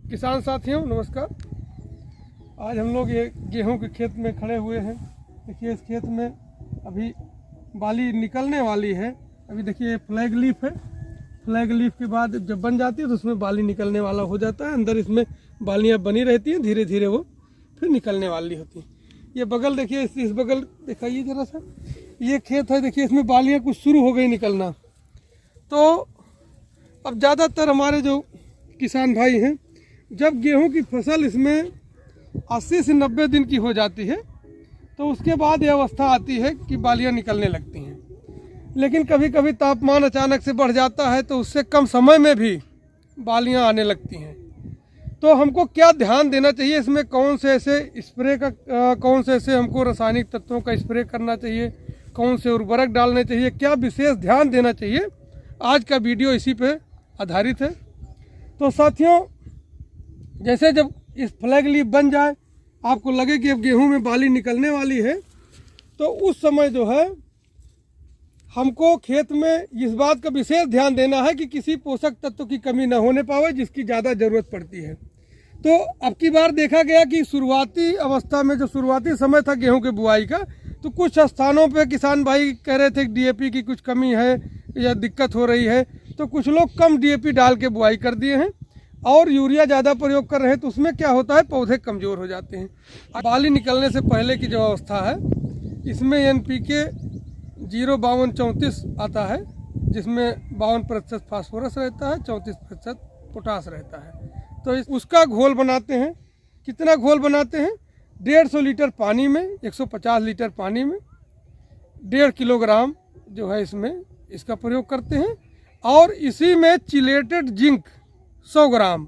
किसान साथियों नमस्कार। आज हम लोग ये गेहूं के खेत में खड़े हुए हैं। देखिए इस खेत में अभी बाली निकलने वाली है। अभी देखिए ये फ्लैग लीफ है। फ्लैग लीफ के बाद जब बन जाती है तो उसमें बाली निकलने वाला हो जाता है। अंदर इसमें बालियां बनी रहती हैं, धीरे धीरे वो फिर निकलने वाली होती हैं। ये बगल देखिए, इस बगल दिखाइए ज़रा सा, ये खेत है। देखिए इसमें बालियाँ कुछ शुरू हो गई निकलना। तो अब ज़्यादातर हमारे जो किसान भाई हैं, जब गेहूं की फसल इसमें 80 से 90 दिन की हो जाती है तो उसके बाद ये अवस्था आती है कि बालियां निकलने लगती हैं। लेकिन कभी कभी तापमान अचानक से बढ़ जाता है तो उससे कम समय में भी बालियां आने लगती हैं। तो हमको क्या ध्यान देना चाहिए इसमें, कौन से ऐसे स्प्रे का कौन से ऐसे हमको रासायनिक तत्वों का स्प्रे करना चाहिए, कौन से उर्वरक डालने चाहिए, क्या विशेष ध्यान देना चाहिए, आज का वीडियो इसी पे आधारित है। तो साथियों, जैसे जब इस फ्लैग लीफ बन जाए, आपको लगे कि अब गेहूं में बाली निकलने वाली है, तो उस समय जो है हमको खेत में इस बात का विशेष ध्यान देना है कि किसी पोषक तत्व की कमी न होने पावे जिसकी ज़्यादा ज़रूरत पड़ती है। तो अब की बार देखा गया कि शुरुआती अवस्था में जो शुरुआती समय था गेहूं के बुआई का, तो कुछ स्थानों पे किसान भाई कह रहे थे कि डीएपी की कुछ कमी है या दिक्कत हो रही है, तो कुछ लोग कम डीएपी डाल के बुआई कर दिए हैं और यूरिया ज़्यादा प्रयोग कर रहे हैं। तो उसमें क्या होता है, पौधे कमज़ोर हो जाते हैं। बाली निकलने से पहले की जो अवस्था है, इसमें NPK 05234 आता है, जिसमें 52% फास्फोरस रहता है, 34% पोटास रहता है। तो उसका घोल बनाते हैं। कितना घोल बनाते हैं? 150 लीटर पानी में, 150 लीटर पानी में 1.5 किलोग्राम जो है इसमें इसका प्रयोग करते हैं। और इसी में चिलेटेड जिंक 100 ग्राम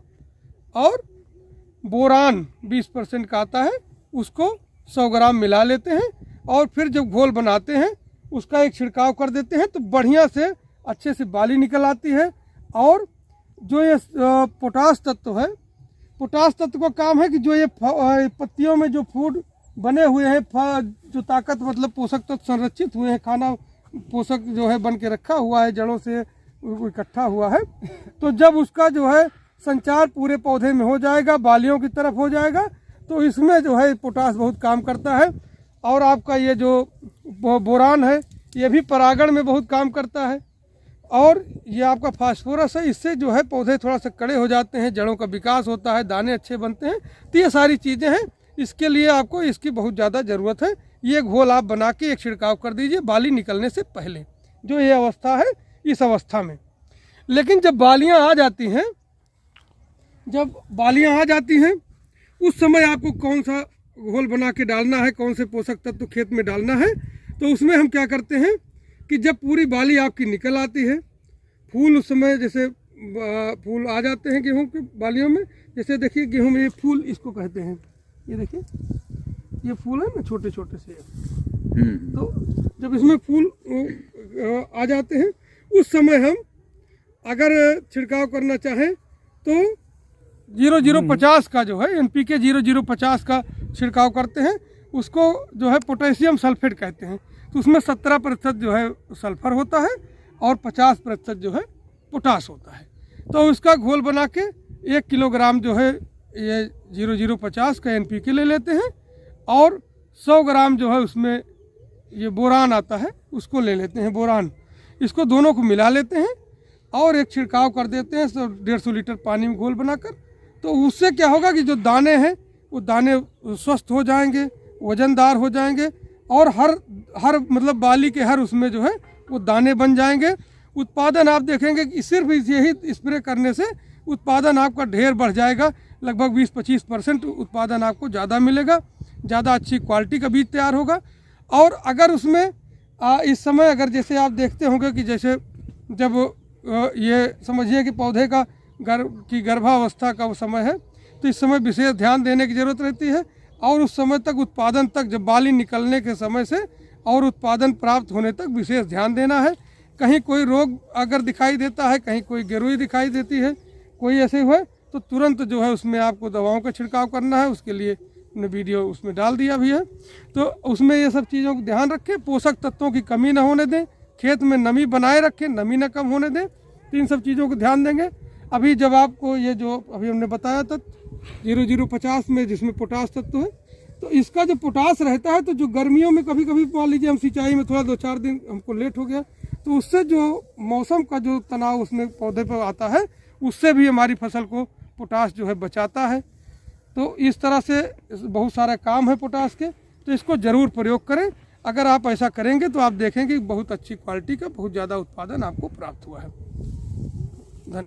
और बोरान 20% का आता है, उसको 100 ग्राम मिला लेते हैं। और फिर जब घोल बनाते हैं उसका एक छिड़काव कर देते हैं तो बढ़िया से अच्छे से बाली निकल आती है। और जो ये पोटास तत्व है, पोटास तत्व का काम है कि जो ये पत्तियों में जो फूड बने हुए हैं, जो ताकत मतलब पोषक तत्व संरक्षित हुए हैं, खाना पोषक जो है बन के रखा हुआ है, जड़ों से इकट्ठा हुआ है, तो जब उसका जो है संचार पूरे पौधे में हो जाएगा, बालियों की तरफ हो जाएगा, तो इसमें जो है पोटास बहुत काम करता है। और आपका ये जो बोरान है, ये भी परागण में बहुत काम करता है। और ये आपका फास्फोरस है, इससे जो है पौधे थोड़ा सा कड़े हो जाते हैं, जड़ों का विकास होता है, दाने अच्छे बनते हैं। तो ये सारी चीज़ें हैं, इसके लिए आपको इसकी बहुत ज़्यादा ज़रूरत है। ये घोल आप बना के एक छिड़काव कर दीजिए बाली निकलने से पहले, जो ये अवस्था है, इस अवस्था में। लेकिन जब बालियां आ जाती हैं, उस समय आपको कौन सा घोल बना के डालना है, कौन से पोषक तत्व खेत में डालना है। तो उसमें हम क्या करते हैं कि जब पूरी बाली आपकी निकल आती है, फूल उस समय जैसे फूल आ जाते हैं गेहूं की बालियों में, जैसे देखिए गेहूं में ये फूल इसको कहते हैं, ये देखिए ये फूल है ना, छोटे छोटे से। तो जब इसमें फूल आ जाते हैं, उस समय हम अगर छिड़काव करना चाहें तो 0050 का जो है NPK 0050 का छिड़काव करते हैं। उसको जो है पोटेशियम सल्फेट कहते हैं। तो उसमें 17% जो है सल्फर होता है और 50% जो है पोटास होता है। तो उसका घोल बना के 1 किलोग्राम जो है ये 0050 का NPK ले लेते हैं और 100 ग्राम जो है उसमें ये बोरान आता है, उसको ले लेते हैं, बोरान। इसको दोनों को मिला लेते हैं और एक छिड़काव कर देते हैं 150 लीटर पानी में घोल बनाकर। तो उससे क्या होगा कि जो दाने हैं वो दाने स्वस्थ हो जाएंगे, वजनदार हो जाएंगे और हर मतलब बाली के हर उसमें जो है वो दाने बन जाएंगे। उत्पादन आप देखेंगे कि सिर्फ यही स्प्रे करने से उत्पादन आपका ढेर बढ़ जाएगा। लगभग 20-25% उत्पादन आपको ज़्यादा मिलेगा, ज़्यादा अच्छी क्वालिटी का बीज तैयार होगा। और अगर उसमें इस समय अगर जैसे आप देखते होंगे कि जैसे जब ये समझिए कि पौधे का गर्भावस्था का वो समय है, तो इस समय विशेष ध्यान देने की ज़रूरत रहती है। और उस समय तक उत्पादन तक, जब बाली निकलने के समय से और उत्पादन प्राप्त होने तक विशेष ध्यान देना है। कहीं कोई रोग अगर दिखाई देता है, कहीं कोई गिरोई दिखाई देती है, कोई ऐसे हुए, तो तुरंत जो है उसमें आपको दवाओं का छिड़काव करना है। उसके लिए ने वीडियो उसमें डाल दिया भी है। तो उसमें ये सब चीज़ों को ध्यान रखें, पोषक तत्वों की कमी ना होने दें, खेत में नमी बनाए रखें, नमी ना कम होने दें। तो इन सब चीज़ों को ध्यान देंगे। अभी जब आपको ये जो अभी हमने बताया था 0050 में जिसमें पोटास तत्व है, तो इसका जो पोटास रहता है तो जो गर्मियों में कभी कभी मान लीजिए हम सिंचाई में थोड़ा 2-4 दिन हमको लेट हो गया, तो उससे जो मौसम का जो तनाव उसमें पौधे पर आता है उससे भी हमारी फसल को पोटास जो है बचाता है। तो इस तरह से बहुत सारे काम है पोटास के, तो इसको ज़रूर प्रयोग करें। अगर आप ऐसा करेंगे तो आप देखेंगे बहुत अच्छी क्वालिटी का बहुत ज़्यादा उत्पादन आपको प्राप्त हुआ है।